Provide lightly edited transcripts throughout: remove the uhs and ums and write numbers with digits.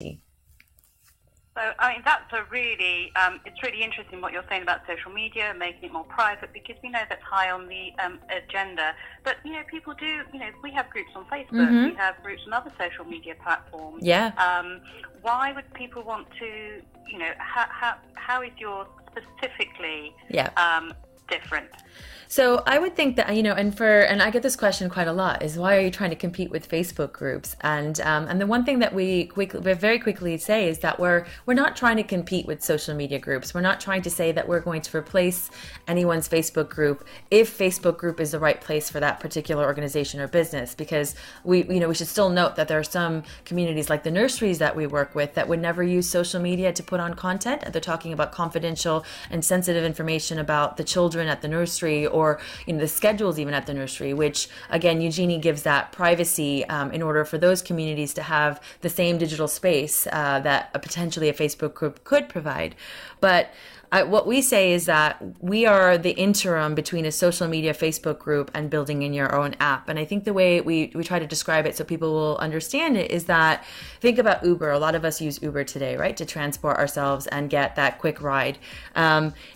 So, I mean, that's a really, it's really interesting what you're saying about social media, making it more private, because we know that's high on the agenda. But, people do, we have groups on Facebook, we have groups on other social media platforms. Yeah. Why would people want to, how is yours specifically different? So I would think that, and I get this question quite a lot, is why are you trying to compete with Facebook groups? And the one thing that we very quickly say is that we're not trying to compete with social media groups. We're not trying to say that we're going to replace anyone's Facebook group if Facebook group is the right place for that particular organization or business, because we should still note that there are some communities like the nurseries that we work with that would never use social media to put on content. They're talking about confidential and sensitive information about the children at the nursery, or the schedules even at the nursery, which again Eugenie gives that privacy in order for those communities to have the same digital space that potentially a Facebook group could provide. But what we say is that we are the interim between a social media Facebook group and building in your own app. And I think the way we try to describe it so people will understand it is that, think about Uber. A lot of us use Uber today, right, to transport ourselves and get that quick ride.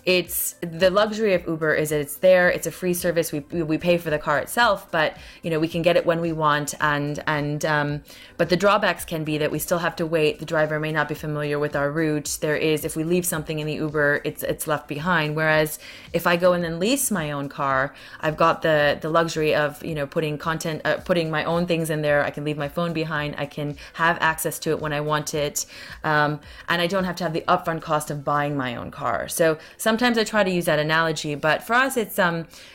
It's the luxury of Uber is that it's there. It's a free service. We pay for the car itself, but we can get it when we want. But the drawbacks can be that we still have to wait. The driver may not be familiar with our route. If we leave something in the Uber, it's left behind. Whereas if I go and then lease my own car, I've got the luxury of putting my own things in there. I can leave my phone behind. I can have access to it when I want it, and I don't have to have the upfront cost of buying my own car. So sometimes I try to use that analogy, but for us, it's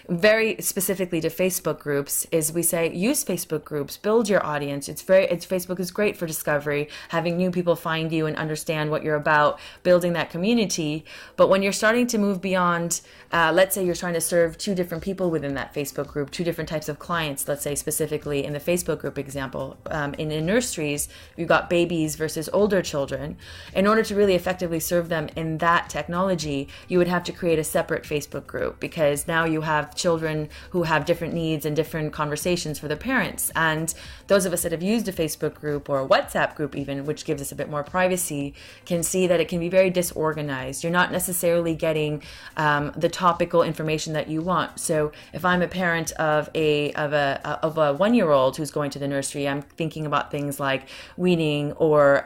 very specifically to Facebook groups. Is we say use Facebook groups, build your audience. Facebook is great for discovery, having new people find you and understand what you're about, building that community. But when you're starting to move beyond, let's say you're trying to serve two different people within that Facebook group, two different types of clients, let's say specifically in the Facebook group example, in nurseries, you've got babies versus older children. In order to really effectively serve them in that technology, you would have to create a separate Facebook group, because now you have children who have different needs and different conversations for their parents. And those of us that have used a Facebook group or a WhatsApp group even, which gives us a bit more privacy, can see that it can be very disorganized. You're not necessarily getting the topical information that you want. So if I'm a parent of a 1-year-old who's going to the nursery, I'm thinking about things like weaning or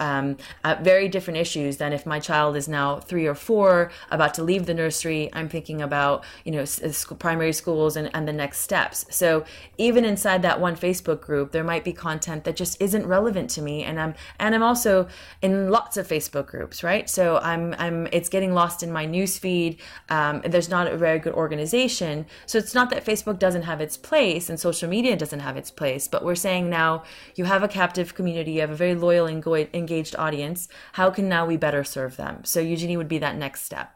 very different issues than if my child is now 3 or 4 about to leave the nursery. I'm thinking about primary schools and the next steps. So even inside that one Facebook group, there might be content that just isn't relevant to me, and I'm also in lots of Facebook groups, right? So it's getting lost in my news feed. There's not a very good organization. So it's not that Facebook doesn't have its place and social media doesn't have its place, but we're saying now you have a captive community, you have a very loyal, engaged audience. How can now we better serve them? So Eugenie would be that next step.